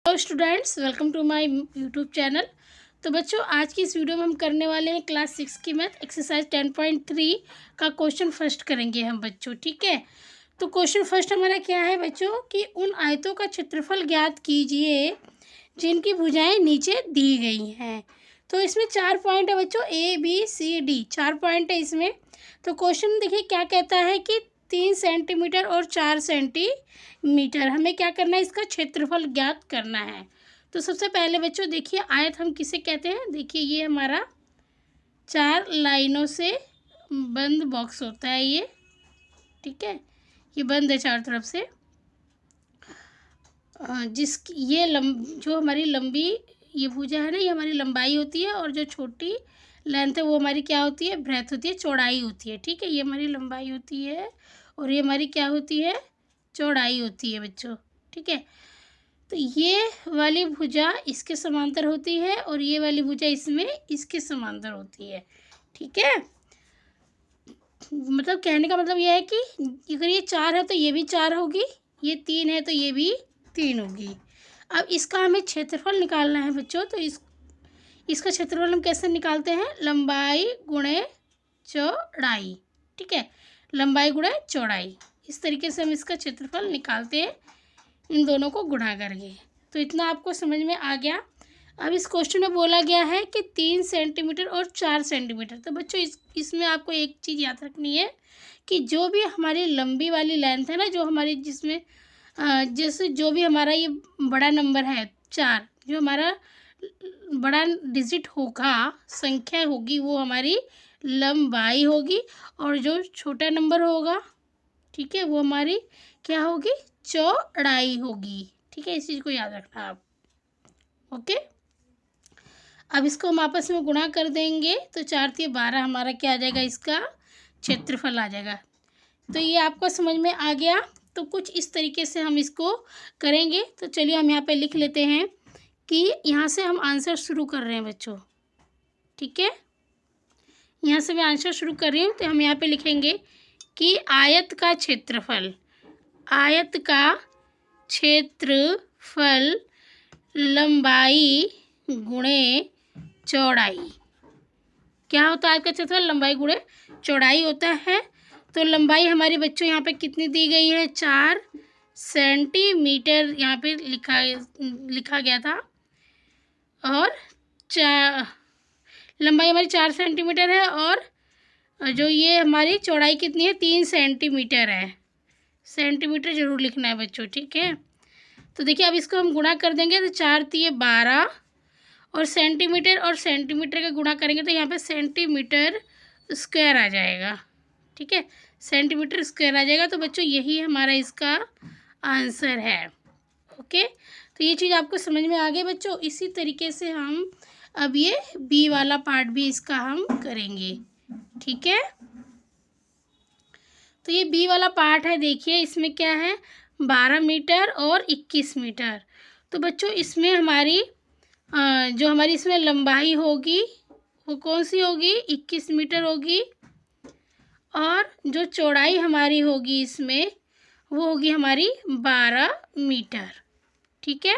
Hello students, welcome to my YouTube channel. तो बच्चों, आज की इस वीडियो में हम करने वाले हैं क्लास 6 की मैथ एक्सरसाइज 10.3 का क्वेश्चन फर्स्ट करेंगे हम बच्चों। ठीक है, तो क्वेश्चन फर्स्ट हमारा क्या है बच्चों कि उन आयतों का क्षेत्रफल ज्ञात कीजिए जिनकी भुजाएं नीचे दी गई हैं। तो इसमें 4 पॉइंट है बच्चों, ABCD 4 पॉइंट है इसमें। तो क्वेश्चन देखिए क्या कहता है कि 3 सेंटीमीटर और 4 सेंटीमीटर हमें क्या करना है, इसका क्षेत्रफल ज्ञात करना है। तो सबसे पहले बच्चों देखिए, आयत हम किसे कहते हैं। देखिए ये हमारा 4 लाइनों से बंद बॉक्स होता है ये। ठीक है, ये बंद है चारों तरफ से। जिसकी ये जो हमारी लंबी ये भुजा है ना, ये हमारी लंबाई होती है, और जो छोटी लेंथ है वो हमारी क्या होती है, ब्रेथ होती है, चौड़ाई होती है। ठीक है, ये हमारी लंबाई होती है और ये हमारी क्या होती है, चौड़ाई होती है बच्चों। ठीक है, तो ये वाली भुजा इसके समांतर होती है और ये वाली भुजा इसमें इसके समांतर होती है। ठीक है, मतलब कहने का मतलब ये है कि अगर ये 4 है तो ये भी 4 होगी, ये 3 है तो ये भी 3 होगी। अब इसका हमें क्षेत्रफल निकालना है बच्चों। तो इसका क्षेत्रफल हम कैसे निकालते हैं, लंबाई गुणे चौड़ाई। ठीक है, लंबाई गुणे चौड़ाई, इस तरीके से हम इसका क्षेत्रफल निकालते हैं इन दोनों को गुणा करके। तो इतना आपको समझ में आ गया। अब इस क्वेश्चन में बोला गया है कि 3 सेंटीमीटर और 4 सेंटीमीटर। तो बच्चों इसमें आपको एक चीज़ याद रखनी है कि जो भी हमारी लंबी वाली लेंथ है ना, जो हमारी जिसमें जैसे जो भी हमारा ये बड़ा नंबर है 4, जो हमारा बड़ा डिजिट होगा, संख्या होगी, वो हमारी लंबाई होगी, और जो छोटा नंबर होगा, ठीक है, वो हमारी क्या होगी, चौड़ाई होगी। ठीक है, इस चीज़ को याद रखना आप। ओके, अब इसको हम आपस में गुणा कर देंगे तो 4 × 12 हमारा क्या आ जाएगा, इसका क्षेत्रफल आ जाएगा। तो ये आपको समझ में आ गया। तो कुछ इस तरीके से हम इसको करेंगे। तो चलिए हम यहाँ पे लिख लेते हैं कि यहाँ से हम आंसर शुरू कर रहे हैं बच्चों। ठीक है, यहाँ से मैं आंसर शुरू कर रही हूँ। तो हम यहाँ पे लिखेंगे कि आयत का क्षेत्रफल लंबाई गुणे चौड़ाई। क्या होता है आयत का क्षेत्रफल, लंबाई गुणे चौड़ाई होता है। तो लंबाई हमारी बच्चों यहाँ पे कितनी दी गई है, 4 सेंटीमीटर यहाँ पे लिखा गया था, और लंबाई हमारी 4 सेंटीमीटर है, और जो ये हमारी चौड़ाई कितनी है, 3 सेंटीमीटर है। सेंटीमीटर जरूर लिखना है बच्चों। ठीक है, तो देखिए अब इसको हम गुणा कर देंगे तो 4 × 12, और सेंटीमीटर का गुणा करेंगे तो यहाँ पे सेंटीमीटर स्क्वायर आ जाएगा। ठीक है, सेंटीमीटर स्क्वायर आ जाएगा। तो बच्चों यही हमारा इसका आंसर है। ओके, तो ये चीज़ आपको समझ में आ गई बच्चों। इसी तरीके से हम अब ये बी वाला पार्ट भी इसका हम करेंगे। ठीक है, तो ये बी वाला पार्ट है। देखिए इसमें क्या है, 12 मीटर और 21 मीटर। तो बच्चों इसमें हमारी जो हमारी इसमें लंबाई होगी वो कौन सी होगी, 21 मीटर होगी, और जो चौड़ाई हमारी होगी इसमें वो होगी हमारी 12 मीटर। ठीक है,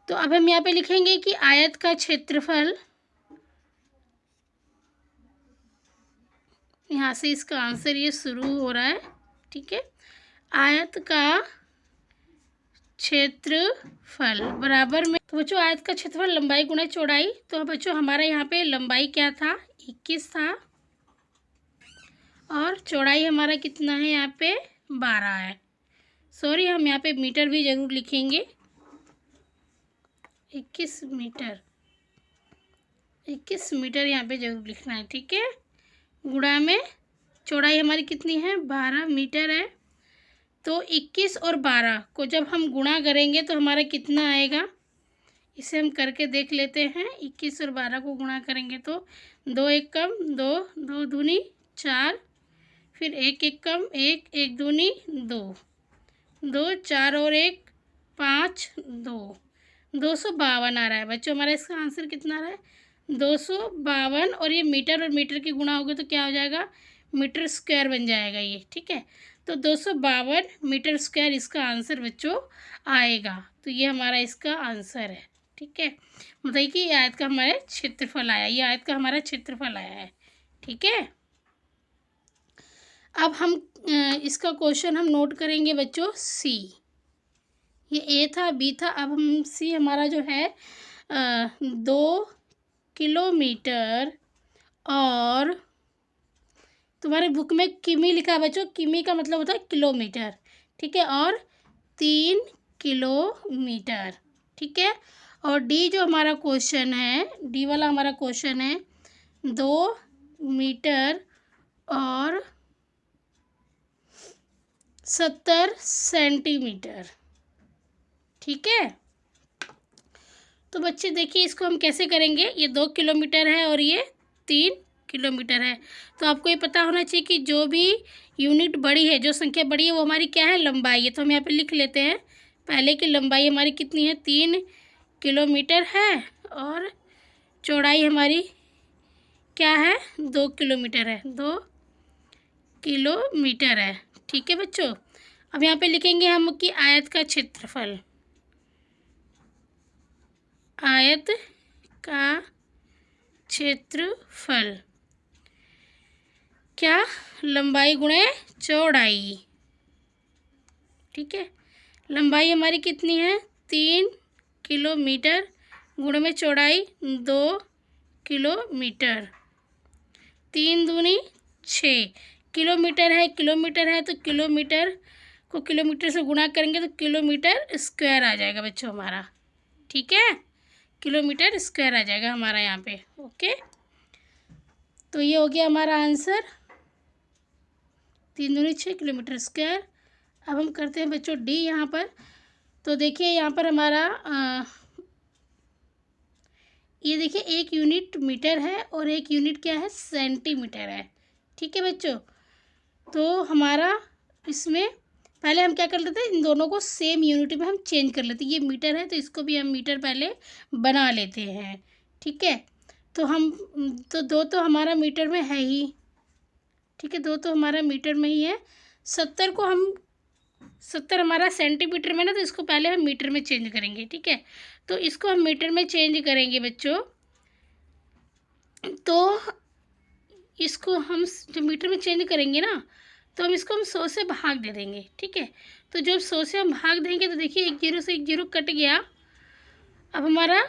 तो अब हम यहाँ पे लिखेंगे कि आयत का क्षेत्रफल, यहाँ से इसका आंसर ये शुरू हो रहा है। ठीक है, आयत का क्षेत्रफल बराबर में, तो बच्चों आयत का क्षेत्रफल लंबाई गुणा चौड़ाई। तो बच्चों हमारा यहाँ पे लंबाई क्या था, 21 था, और चौड़ाई हमारा कितना है, यहाँ पे 12 है। सॉरी, हम यहाँ पे मीटर भी ज़रूर लिखेंगे, 21 मीटर यहाँ पे ज़रूर लिखना है। ठीक है, गुणा में चौड़ाई हमारी कितनी है, 12 मीटर है। तो 21 और 12 को जब हम गुणा करेंगे तो हमारा कितना आएगा, इसे हम करके देख लेते हैं। 21 और 12 को गुणा करेंगे तो 2 1 कम 2, 2 दूनी 4, फिर 1 1 कम 1, 1 दूनी 2, 2 4 और 1 5, 2, 252 आ रहा है बच्चों। हमारा इसका आंसर कितना आ रहा है, 252। और ये मीटर और मीटर की गुणा होगा तो क्या हो जाएगा, मीटर स्क्वायर बन जाएगा ये। ठीक है, तो 252 मीटर स्क्वायर इसका आंसर बच्चों आएगा। तो ये हमारा इसका आंसर है। ठीक है, बताइए कि ये आयत का हमारे क्षेत्रफल आया, ये आयत का हमारा क्षेत्रफल आया है। ठीक है, अब हम इसका क्वेश्चन हम नोट करेंगे बच्चों सी। ये ए था, बी था, अब हम सी हमारा जो है 2 किलोमीटर और तुम्हारे बुक में किमी लिखा है बच्चों, किमी का मतलब होता है किलोमीटर। ठीक है, और 3 किलोमीटर। ठीक है, और डी जो हमारा क्वेश्चन है, डी वाला हमारा क्वेश्चन है 2 मीटर और 70 सेंटीमीटर। ठीक है, तो बच्चे देखिए इसको हम कैसे करेंगे। ये 2 किलोमीटर है और ये 3 किलोमीटर है। तो आपको ये पता होना चाहिए कि जो भी यूनिट बड़ी है, जो संख्या बड़ी है, वो हमारी क्या है, लंबाई है। तो हम यहाँ पे लिख लेते हैं पहले की लंबाई हमारी कितनी है, 3 किलोमीटर है और चौड़ाई हमारी क्या है, 2 किलोमीटर है, 2 किलोमीटर है। ठीक है बच्चों, अब यहाँ पे लिखेंगे हम कि आयत का क्षेत्रफल, आयत का क्षेत्रफल क्या, लंबाई गुणे चौड़ाई। ठीक है, लंबाई हमारी कितनी है, 3 किलोमीटर, गुणे में चौड़ाई 2 किलोमीटर, 3 दूनी 6 किलोमीटर है, किलोमीटर है तो किलोमीटर को किलोमीटर से गुणा करेंगे तो किलोमीटर स्क्वायर आ जाएगा बच्चों हमारा। ठीक है, किलोमीटर स्क्वायर आ जाएगा हमारा यहाँ पे। ओके, तो ये हो गया हमारा आंसर, 3 दूनी 6 किलोमीटर स्क्वायर। अब हम करते हैं बच्चों डी यहाँ पर। तो देखिए यहाँ पर हमारा ये देखिए एक यूनिट मीटर है और एक यूनिट क्या है, सेंटीमीटर है। ठीक है बच्चों, तो हमारा इसमें पहले हम क्या कर लेते हैं, इन दोनों को सेम यूनिट में हम चेंज कर लेते हैं। ये मीटर है तो इसको भी हम मीटर पहले बना लेते हैं। ठीक है, तो हम तो 2 तो हमारा मीटर में है ही। ठीक है, 2 तो हमारा मीटर में ही है। 70 को हम 70 हमारा सेंटीमीटर में ना, तो इसको पहले हम मीटर में चेंज करेंगे। ठीक है, तो इसको हम मीटर में चेंज करेंगे बच्चों। तो इसको हम जब मीटर में चेंज करेंगे ना, तो हम इसको 100 से भाग दे देंगे। ठीक है, तो जब 100 से हम भाग देंगे तो देखिए 1 0 से 1 0 कट गया। अब हमारा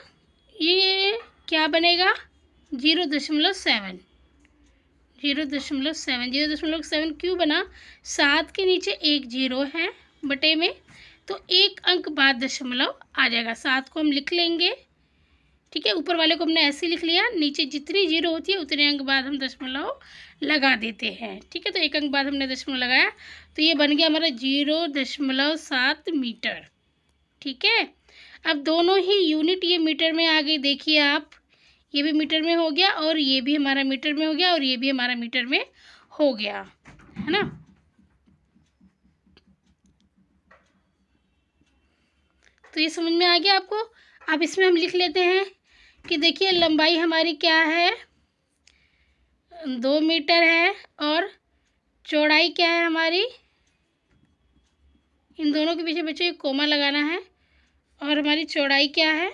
ये क्या बनेगा, 0.7, 0.7 क्यों बना, 7 के नीचे 1 0 है बटे में, तो एक अंक बाद दशमलव आ जाएगा। 7 को हम लिख लेंगे। ठीक है, ऊपर वाले को हमने ऐसे लिख लिया, नीचे जितनी 0 होती है उतने अंक बाद हम दशमलव लगा देते हैं। ठीक है, तो एक अंक बाद हमने दशमलव लगाया तो ये बन गया हमारा 0.7 मीटर। ठीक है, अब दोनों ही यूनिट ये मीटर में आ गई। देखिए आप, ये भी मीटर में हो गया और ये भी हमारा मीटर में हो गया और ये भी हमारा मीटर में हो गया, है ना। तो ये समझ में आ गया आपको। अब इसमें हम लिख लेते हैं कि देखिए लंबाई हमारी क्या है, 2 मीटर है और चौड़ाई क्या है हमारी, इन दोनों के पीछे बच्चों एक कोमा लगाना है, और हमारी चौड़ाई क्या है,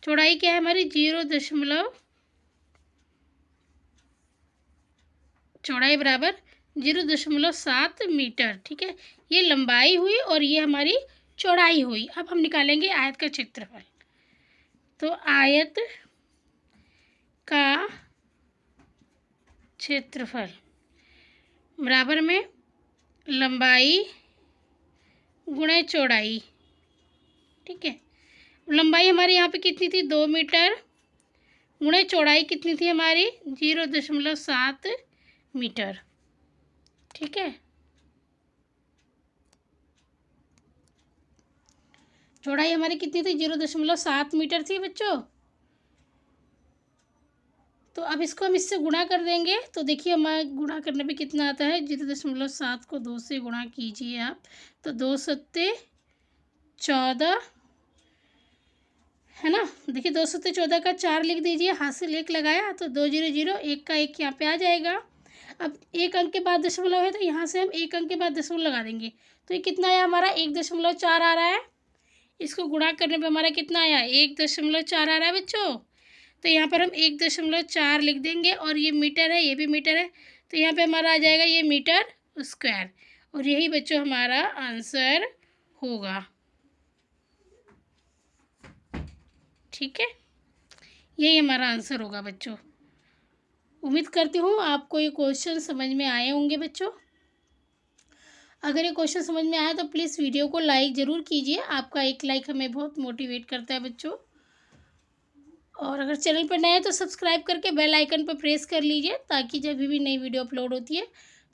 चौड़ाई क्या है हमारी, 0. चौड़ाई बराबर 0.7 मीटर। ठीक है, ये लंबाई हुई और ये हमारी चौड़ाई हुई। अब हम निकालेंगे आयत का क्षेत्रफल। तो आयत का क्षेत्रफल बराबर में लंबाई गुणे चौड़ाई। ठीक है, लंबाई हमारी यहाँ पे कितनी थी, 2 मीटर, गुणे चौड़ाई कितनी थी हमारी, 0.7 मीटर। ठीक है, चौड़ाई हमारी कितनी थी, 0.7 मीटर थी बच्चों। तो अब इसको हम इससे गुणा कर देंगे। तो देखिए हमारा गुणा करने पे कितना आता है, 0.7 को 2 से गुणा कीजिए आप, तो 2 सत्ते 14, है ना। देखिए 214 का 4 लिख दीजिए, हाथ से 1 लगाया तो 2 0 0, 1 का 1 यहाँ पे आ जाएगा। अब 1 अंक के बाद दशमलव है तो यहाँ से हम 1 अंक के बाद दशमलव लगा देंगे। तो ये कितना आया हमारा 1.4 आ रहा है। इसको गुणा करने पे हमारा कितना आया 1.4 आ रहा है बच्चों। तो यहाँ पर हम 1.4 लिख देंगे और ये मीटर है, ये भी मीटर है, तो यहाँ पे हमारा आ जाएगा ये मीटर स्क्वायर। और यही बच्चों हमारा आंसर होगा। ठीक है, यही हमारा आंसर होगा बच्चों। उम्मीद करती हूँ आपको ये क्वेश्चन समझ में आए होंगे बच्चों। अगर ये क्वेश्चन समझ में आया तो प्लीज़ वीडियो को लाइक ज़रूर कीजिए। आपका एक लाइक हमें बहुत मोटिवेट करता है बच्चों। और अगर चैनल पर नए हैं तो सब्सक्राइब करके बेल आइकन पर प्रेस कर लीजिए, ताकि जब भी नई वीडियो अपलोड होती है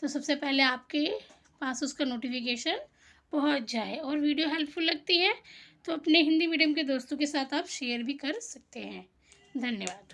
तो सबसे पहले आपके पास उसका नोटिफिकेशन पहुंच जाए। और वीडियो हेल्पफुल लगती है तो अपने हिंदी मीडियम के दोस्तों के साथ आप शेयर भी कर सकते हैं। धन्यवाद।